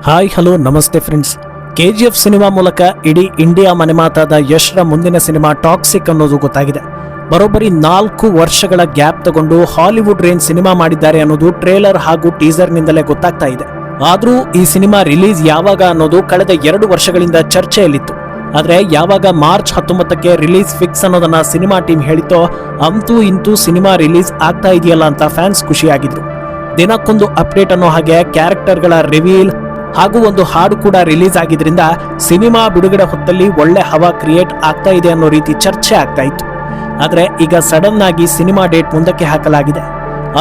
Hi hello ನಮಸ್ತೆ friends. KGF cinema ಮೂಲಕ ಇಡೀ ಇಂಡಿಯಾ ಮನೆಮಾತಾದ ಯಶ್ರ ಮುಂದಿನ ಸಿನಿಮಾ ಟಾಕ್ಸಿಕ್ ಅನ್ನೋದು ಗೊತ್ತಾಗಿದೆ. ಬರೋಬ್ಬರಿ 4 ವರ್ಷಗಳ ಗ್ಯಾಪ್ ತಗೊಂಡು ಹಾಲಿವುಡ್ ರೇಂಜ್ ಸಿನಿಮಾ ಮಾಡಿದ್ದಾರೆ ಅನ್ನೋದು ಟ್ರೇಲರ್ ಹಾಗೂ ಟೀಸರ್ ನಿಂದಲೇ ಗೊತ್ತಾಗ್ತಾ ಇದೆ. ಆದ್ರೂ ಈ ಸಿನಿಮಾ ರಿಲೀಸ್ ಯಾವಾಗ ಅನ್ನೋದು ಕಳೆದ 2 ವರ್ಷಗಳಿಂದ ಚರ್ಚೆಯಲ್ಲಿತ್ತು. ಆದ್ರೆ ಯಾವಾಗ ಮಾರ್ಚ್ 19ಕ್ಕೆ ರಿಲೀಸ್ ಫಿಕ್ಸ್ ಅನ್ನೋದನ್ನ ಸಿನಿಮಾ ಟೀಮ್ ಹೇಳಿತೋ ಅಂತೂ ಇಂತೂ ಸಿನಿಮಾ ರಿಲೀಸ್ ಆಗ್ತಾ ಇದೆಯಲ್ಲ ಅಂತ ಫ್ಯಾನ್ಸ್ ಖುಷಿಯಾಗಿದ್ರು. ದಿನಕ್ಕೊಂದು ಅಪ್ಡೇಟ್ ಅನ್ನೋ ಹಾಗೆ ಕ್ಯಾರೆಕ್ಟರ್ಗಳ ರಿವೀಲ್ ಹಾಗೂ ಒಂದು ಹಾಡು ಕೂಡ ರಿಲೀಸ್ ಆಗಿದ್ರಿಂದ ಸಿನಿಮಾ ಬಿಡುಗಡೆ ಹೊತ್ತಲ್ಲಿ ಒಳ್ಳೆ ಹವಾ ಕ್ರಿಯೇಟ್ ಆಗ್ತಾ ಇದೆ ಅನ್ನೋ ರೀತಿ ಚರ್ಚೆ ಆಗ್ತಾ ಇತ್ತು. ಆದ್ರೆ ಈಗ ಸಡನ್ ಆಗಿ ಸಿನಿಮಾ ಡೇಟ್ ಮುಂದಕ್ಕೆ ಹಾಕಲಾಗಿದೆ.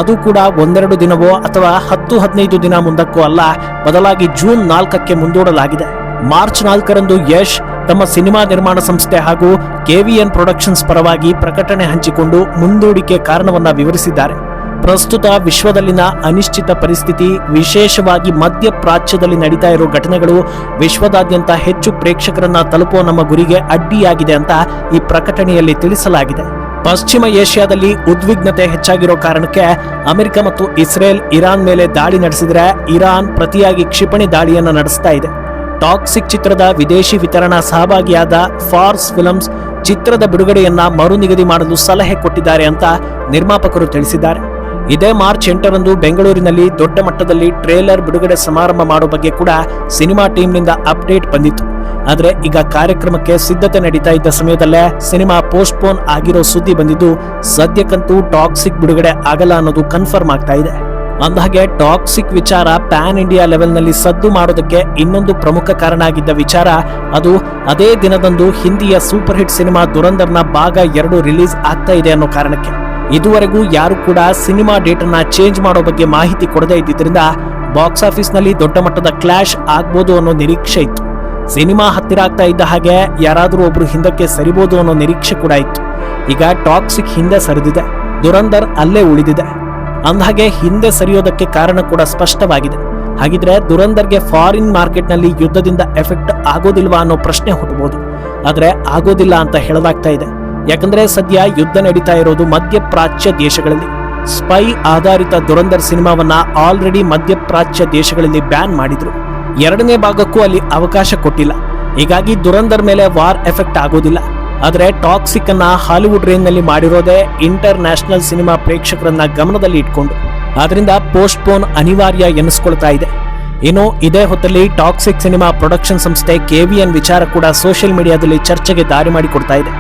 ಅದು ಕೂಡ 1-2 ದಿನವೋ ಅಥವಾ 10-15 ದಿನ ಮುಂದಕ್ಕೂ ಅಲ್ಲ, ಬದಲಾಗಿ ಜೂನ್ 4ಕ್ಕೆ ಮುಂದೂಡಲಾಗಿದೆ. ಮಾರ್ಚ್ 4ರಂದು ಯಶ್ ತಮ್ಮ ಸಿನಿಮಾ ನಿರ್ಮಾಣ ಸಂಸ್ಥೆ ಹಾಗೂ KVN ಪ್ರೊಡಕ್ಷನ್ಸ್ ಪರವಾಗಿ ಪ್ರಕಟಣೆ ಹಂಚಿಕೊಂಡು ಮುಂದೂಡಿಕೆ ಕಾರಣವನ್ನ ವಿವರಿಸಿದ್ದಾರೆ. ಪ್ರಸ್ತುತ ವಿಶ್ವದಲ್ಲಿನ ಅನಿಶ್ಚಿತ ಪರಿಸ್ಥಿತಿ, ವಿಶೇಷವಾಗಿ ಮಧ್ಯಪ್ರಾಚ್ಯದಲ್ಲಿ ನಡೀತಾ ಇರೋ ಘಟನೆಗಳು ವಿಶ್ವದಾದ್ಯಂತ ಹೆಚ್ಚು ಪ್ರೇಕ್ಷಕರನ್ನ ತಲುಪುವ ನಮ್ಮ ಗುರಿಗೆ ಅಡ್ಡಿಯಾಗಿದೆ ಅಂತ ಈ ಪ್ರಕಟಣೆಯಲ್ಲಿ ತಿಳಿಸಲಾಗಿದೆ. ಪಶ್ಚಿಮ ಏಷ್ಯಾದಲ್ಲಿ ಉದ್ವಿಗ್ನತೆ ಹೆಚ್ಚಾಗಿರೋ ಕಾರಣಕ್ಕೆ ಅಮೆರಿಕ ಮತ್ತು ಇಸ್ರೇಲ್ ಇರಾನ್ ಮೇಲೆ ದಾಳಿ ನಡೆಸಿದ್ರೆ ಇರಾನ್ ಪ್ರತಿಯಾಗಿ ಕ್ಷಿಪಣಿ ದಾಳಿಯನ್ನ ನಡೆಸ್ತಾ ಇದೆ. ಟಾಕ್ಸಿಕ್ ಚಿತ್ರದ ವಿದೇಶಿ ವಿತರಣಾ ಸಹಭಾಗಿಯಾದ ಫಾರ್ಸ್ ಫಿಲ್ಮ್ಸ್ ಚಿತ್ರದ ಬಿಡುಗಡೆಯನ್ನ ಮರು ನಿಗದಿ ಮಾಡಲು ಸಲಹೆ ಕೊಟ್ಟಿದ್ದಾರೆ ಅಂತ ನಿರ್ಮಾಪಕರು ತಿಳಿಸಿದ್ದಾರೆ. ಇದೇ ಮಾರ್ಚ್ 8ರಂದು ಬೆಂಗಳೂರಿನಲ್ಲಿ ದೊಡ್ಡ ಮಟ್ಟದಲ್ಲಿ ಟ್ರೇಲರ್ ಬಿಡುಗಡೆ ಸಮಾರಂಭ ಮಾಡೋ ಬಗ್ಗೆ ಕೂಡ ಸಿನಿಮಾ ಟೀಮ್ನಿಂದ ಅಪ್ಡೇಟ್ ಬಂದಿತ್ತು. ಆದ್ರೆ ಈಗ ಕಾರ್ಯಕ್ರಮಕ್ಕೆ ಸಿದ್ಧತೆ ನಡೀತಾ ಇದ್ದ ಸಮಯದಲ್ಲೇ ಸಿನಿಮಾ ಪೋಸ್ಟ್ಪೋನ್ ಆಗಿರೋ ಸುದ್ದಿ ಬಂದಿದ್ದು, ಸದ್ಯಕ್ಕಂತೂ ಟಾಕ್ಸಿಕ್ ಬಿಡುಗಡೆ ಆಗಲ್ಲ ಅನ್ನೋದು ಕನ್ಫರ್ಮ್ ಆಗ್ತಾ ಇದೆ. ಅಂದಹಾಗೆ ಟಾಕ್ಸಿಕ್ ವಿಚಾರ ಪ್ಯಾನ್ ಇಂಡಿಯಾ ಲೆವೆಲ್ನಲ್ಲಿ ಸದ್ದು ಮಾಡೋದಕ್ಕೆ ಇನ್ನೊಂದು ಪ್ರಮುಖ ಕಾರಣ ಆಗಿದ್ದ ವಿಚಾರ, ಅದು ಅದೇ ದಿನದಂದು ಹಿಂದಿಯ ಸೂಪರ್ ಹಿಟ್ ಸಿನಿಮಾ ದುರಂದರ್ನ ಭಾಗ 2 ರಿಲೀಸ್ ಆಗ್ತಾ ಇದೆ ಅನ್ನೋ ಕಾರಣಕ್ಕೆ. ಇದುವರೆಗೂ ಯಾರು ಕೂಡ ಸಿನಿಮಾ ಡೇಟ್ ಅನ್ನ ಚೇಂಜ್ ಮಾಡೋ ಬಗ್ಗೆ ಮಾಹಿತಿ ಕೊಡದೇ ಇದ್ದಿದ್ರಿಂದ ಬಾಕ್ಸ್ ಆಫೀಸ್ ನಲ್ಲಿ ದೊಡ್ಡ ಮಟ್ಟದ ಕ್ಲಾಶ್ ಆಗ್ಬೋದು ಅನ್ನೋ ನಿರೀಕ್ಷೆ ಇತ್ತು. ಸಿನಿಮಾ ಹತ್ತಿರ ಆಗ್ತಾ ಇದ್ದ ಹಾಗೆ ಯಾರಾದ್ರೂ ಒಬ್ರು ಹಿಂದಕ್ಕೆ ಸರಿಬೋದು ಅನ್ನೋ ನಿರೀಕ್ಷೆ ಕೂಡ ಇತ್ತು. ಈಗ ಟಾಕ್ಸಿಕ್ ಹಿಂದೆ ಸರಿದಿದೆ, ದುರಂದರ್ ಅಲ್ಲೇ ಉಳಿದಿದೆ. ಅಂದಹಾಗೆ ಹಿಂದೆ ಸರಿಯೋದಕ್ಕೆ ಕಾರಣ ಕೂಡ ಸ್ಪಷ್ಟವಾಗಿದೆ. ಹಾಗಿದ್ರೆ ದುರಂದರ್ಗೆ ಫಾರಿನ್ ಮಾರ್ಕೆಟ್ ನಲ್ಲಿ ಯುದ್ಧದಿಂದ ಎಫೆಕ್ಟ್ ಆಗೋದಿಲ್ವಾ ಅನ್ನೋ ಪ್ರಶ್ನೆ ಹುಟ್ಟಬಹುದು. ಆದ್ರೆ ಆಗೋದಿಲ್ಲ ಅಂತ ಹೇಳಲಾಗ್ತಾ ಇದೆ. ಯಾಕಂದ್ರೆ ಸದ್ಯ ಯುದ್ಧ ನಡೀತಾ ಇರೋದು ಮಧ್ಯಪ್ರಾಚ್ಯ ದೇಶಗಳಲ್ಲಿ. ಸ್ಪೈ ಆಧಾರಿತ ದುರಂದರ್ ಸಿನಿಮಾವನ್ನ ಆಲ್ರೆಡಿ ಮಧ್ಯಪ್ರಾಚ್ಯ ದೇಶಗಳಲ್ಲಿ ಬ್ಯಾನ್ ಮಾಡಿದ್ರು. 2ನೇ ಭಾಗಕ್ಕೂ ಅಲ್ಲಿ ಅವಕಾಶ ಕೊಟ್ಟಿಲ್ಲ. ಹೀಗಾಗಿ ದುರಂದರ್ ಮೇಲೆ ವಾರ್ ಎಫೆಕ್ಟ್ ಆಗೋದಿಲ್ಲ. ಆದ್ರೆ ಟಾಕ್ಸಿಕ್ ಅನ್ನ ಹಾಲಿವುಡ್ ರೇಂಜ್ ನಲ್ಲಿ ಮಾಡಿರೋದೇ ಇಂಟರ್ ನ್ಯಾಷನಲ್ ಸಿನಿಮಾ ಪ್ರೇಕ್ಷಕರನ್ನ ಗಮನದಲ್ಲಿ ಇಟ್ಕೊಂಡು. ಆದ್ರಿಂದ ಪೋಸ್ಟ್ಪೋನ್ ಅನಿವಾರ್ಯ ಎನ್ನಿಸ್ಕೊಳ್ತಾ ಇದೆ. ಇನ್ನು ಇದೇ ಹೊತ್ತಲ್ಲಿ ಟಾಕ್ಸಿಕ್ ಸಿನಿಮಾ ಪ್ರೊಡಕ್ಷನ್ ಸಂಸ್ಥೆ KVN ವಿಚಾರ ಕೂಡ ಸೋಷಿಯಲ್ ಮೀಡಿಯಾದಲ್ಲಿ ಚರ್ಚೆಗೆ ದಾರಿ ಮಾಡಿಕೊಡ್ತಾ ಇದೆ.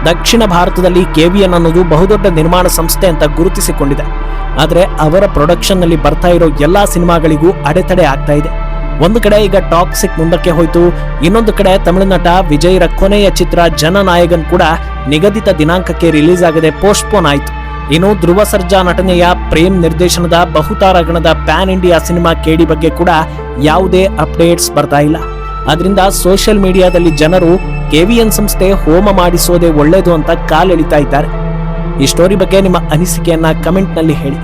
ದಕ್ಷಿಣ ಭಾರತದಲ್ಲಿ KVN ಅನ್ನೋದು ಬಹುದೊಡ್ಡ ನಿರ್ಮಾಣ ಸಂಸ್ಥೆ ಅಂತ ಗುರುತಿಸಿಕೊಂಡಿದೆ. ಆದ್ರೆ ಅವರ ಪ್ರೊಡಕ್ಷನ್ ನಲ್ಲಿ ಬರ್ತಾ ಇರೋ ಎಲ್ಲಾ ಸಿನಿಮಾಗಳಿಗೂ ಅಡೆತಡೆ ಆಗ್ತಾ ಇದೆ. ಒಂದು ಕಡೆ ಈಗ ಟಾಕ್ಸಿಕ್ ಮುಂದಕ್ಕೆ ಹೋಯ್ತು, ಇನ್ನೊಂದು ಕಡೆ ತಮಿಳುನಾಟ ವಿಜಯ್ರ ಕೊನೆಯ ಚಿತ್ರ ಜನನಾಯಕನ್ ಕೂಡ ನಿಗದಿತ ದಿನಾಂಕಕ್ಕೆ ರಿಲೀಸ್ ಆಗದೆ ಪೋಸ್ಟ್ಪೋನ್ ಆಯ್ತು. ಇನ್ನು ಧ್ರುವ ಸರ್ಜಾ ನಟನೆಯ ಪ್ರೇಮ್ ನಿರ್ದೇಶನದ ಬಹುತಾರಾಗಣದ ಪ್ಯಾನ್ ಇಂಡಿಯಾ ಸಿನಿಮಾ KD ಬಗ್ಗೆ ಕೂಡ ಯಾವುದೇ ಅಪ್ಡೇಟ್ಸ್ ಬರ್ತಾ ಇಲ್ಲ. ಆದ್ರಿಂದ ಸೋಷಿಯಲ್ ಮೀಡಿಯಾದಲ್ಲಿ ಜನರು KVN ಸಂಸ್ಥೆ ಹೋಮ ಮಾಡಿಸೋದೇ ಒಳ್ಳೇದು ಅಂತ ಕಾಲೆಳಿತಾ ಇದ್ದಾರೆ. ಈ ಸ್ಟೋರಿ ಬಗ್ಗೆ ನಿಮ್ಮ ಅನಿಸಿಕೆಯನ್ನ ಕಮೆಂಟ್ ನಲ್ಲಿ ಹೇಳಿ.